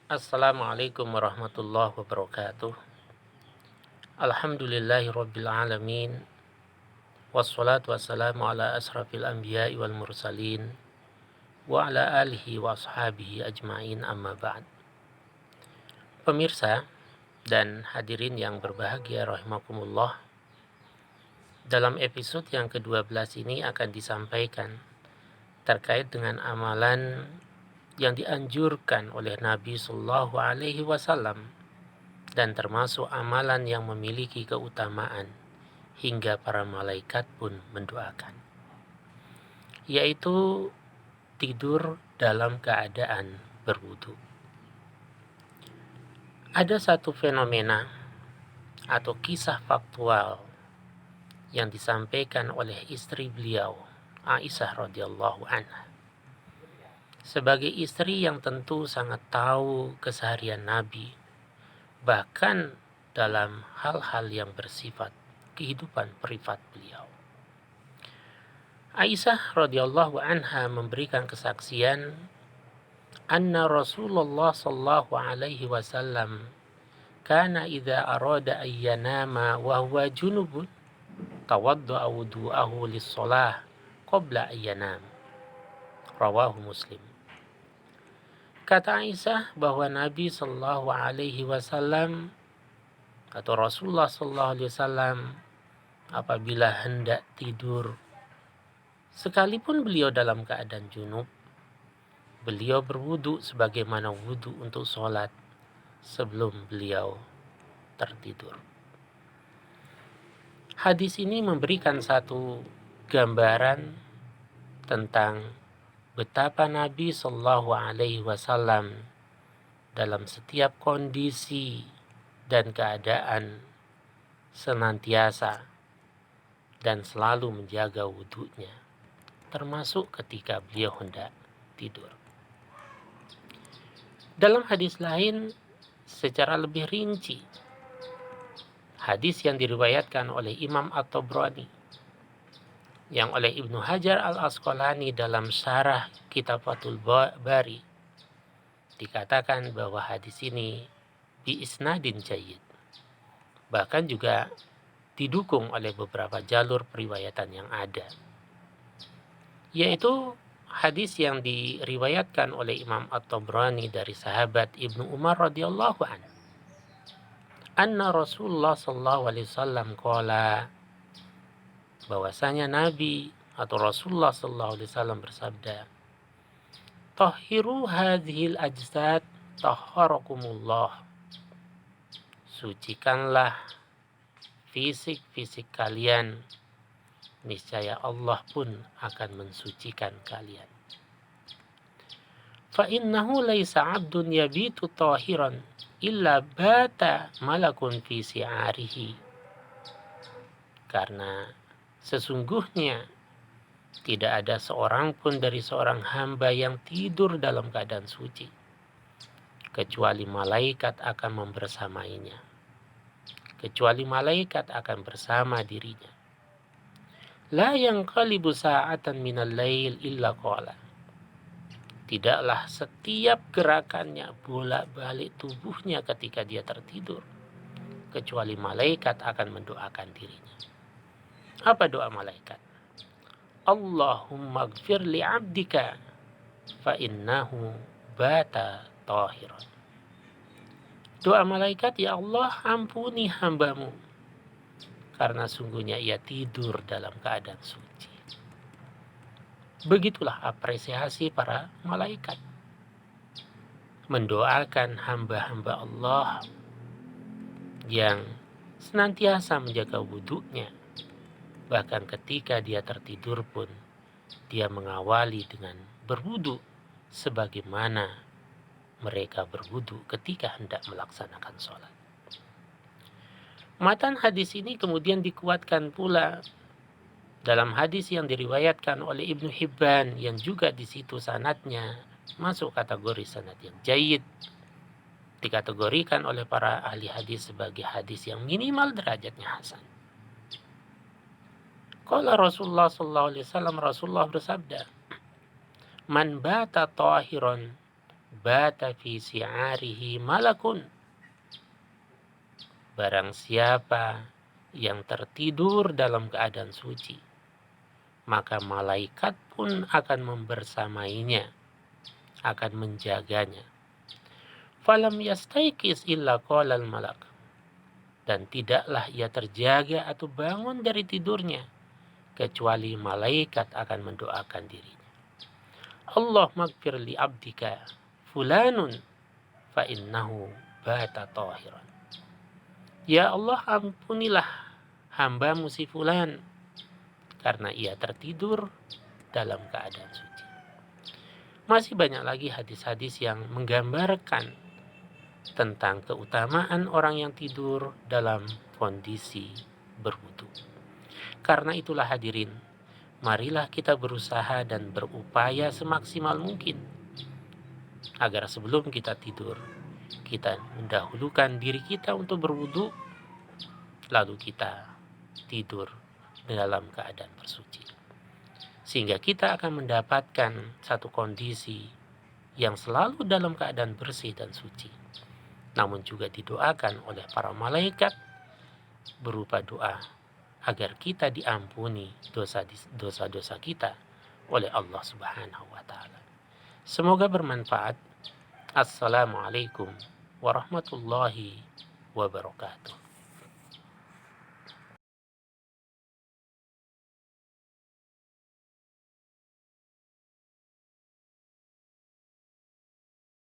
Assalamualaikum warahmatullahi wabarakatuh. Alhamdulillahirabbil alamin. Wassalatu wassalamu ala asrafil anbiya'i wal mursalin wa ala alihi wa ashabihi ajmain, amma ba'd. Pemirsa dan hadirin yang berbahagia rahimakumullah, dalam episode yang ke-12 ini akan disampaikan terkait dengan amalan yang dianjurkan oleh Nabi Sallallahu Alaihi Wasallam dan termasuk amalan yang memiliki keutamaan hingga para malaikat pun mendoakan, yaitu tidur dalam keadaan berwudu. Ada satu fenomena atau kisah faktual yang disampaikan oleh istri beliau, Aisyah radhiyallahu anha. Sebagai istri yang tentu sangat tahu keseharian Nabi, bahkan dalam hal-hal yang bersifat kehidupan privat beliau. Aisyah radhiyallahu anha memberikan kesaksian anna Rasulullah sallallahu alaihi wasallam kana idza arada an yanama wa huwa junubun tawadda'a wudu'ahu lis-shalah qabla an yanam. Rawahu Muslim. Kata Aisyah bahwa Nabi sallallahu alaihi wasallam atau Rasulullah sallallahu alaihi wasallam apabila hendak tidur, sekalipun beliau dalam keadaan junub, beliau berwudu sebagaimana wudu untuk sholat sebelum beliau tertidur. Hadis ini memberikan satu gambaran tentang betapa Nabi Shallallahu Alaihi Wasallam dalam setiap kondisi dan keadaan senantiasa dan selalu menjaga wudunya, termasuk ketika beliau hendak tidur. Dalam hadis lain secara lebih rinci, hadis yang diriwayatkan oleh Imam At-Tabrani, yang oleh Ibnu Hajar Al-Asqalani dalam syarah kitab Fathul Bari dikatakan bahwa hadis ini bi isnadin jayyid, bahkan juga didukung oleh beberapa jalur periwayatan yang ada, yaitu hadis yang diriwayatkan oleh Imam At-Tabrani dari sahabat Ibnu Umar radhiyallahu anhu, anna Rasulullah sallallahu alaihi wasallam qala, bahwasanya Nabi atau Rasulullah sallallahu alaihi wasallam bersabda, tahhiru hadhil ajsad tahharakumullah, sucikanlah fisik-fisik kalian, niscaya Allah pun akan mensucikan kalian. Fa innahu laisa 'abdun yabitu tahiran illa bata malakun fi si'arihi. Karena sesungguhnya tidak ada seorang pun dari seorang hamba yang tidur dalam keadaan suci, kecuali malaikat akan membersamainya, kecuali malaikat akan bersama dirinya. La yanqalibu sa'atan minal lail illa qala, tidaklah setiap gerakannya, bolak-balik tubuhnya ketika dia tertidur, kecuali malaikat akan mendoakan dirinya. Apa doa malaikat? Allahumma gfir li abdika fa innahu bata tahiran. Doa malaikat, ya Allah ampuni hambamu karena sungguhnya ia tidur dalam keadaan suci. Begitulah apresiasi para malaikat mendoakan hamba-hamba Allah yang senantiasa menjaga wudunya. Bahkan ketika dia tertidur pun dia mengawali dengan berwudu sebagaimana mereka berwudu ketika hendak melaksanakan sholat. Matan hadis ini kemudian dikuatkan pula dalam hadis yang diriwayatkan oleh Ibnu Hibban, yang juga di situ sanadnya masuk kategori sanad yang jayyid, dikategorikan oleh para ahli hadis sebagai hadis yang minimal derajatnya hasan. Qala Rasulullah sallallahu alaihi wasallam, Rasulullah bersabda, man bata tahiran bata fi si'arihi malakun. Barang siapa yang tertidur dalam keadaan suci, maka malaikat pun akan membersamainya, akan menjaganya. Falam yastaiqis illa qalal malak. Dan tidaklah ia terjaga atau bangun dari tidurnya, kecuali malaikat akan mendoakan dirinya. Allah maghfir li abdika fulanun fa innahu bata tahiran. Ya Allah, ampunilah hambamu si fulan, karena ia tertidur dalam keadaan suci. Masih banyak lagi hadis-hadis yang menggambarkan tentang keutamaan orang yang tidur dalam kondisi berwudu. Karena itulah hadirin, marilah kita berusaha dan berupaya semaksimal mungkin agar sebelum kita tidur, kita mendahulukan diri kita untuk berwudu, lalu kita tidur dalam keadaan bersuci. Sehingga kita akan mendapatkan satu kondisi yang selalu dalam keadaan bersih dan suci. Namun juga didoakan oleh para malaikat berupa doa agar kita diampuni dosa-dosa kita oleh Allah Subhanahu wa taala. Semoga bermanfaat. Assalamualaikum warahmatullahi wabarakatuh.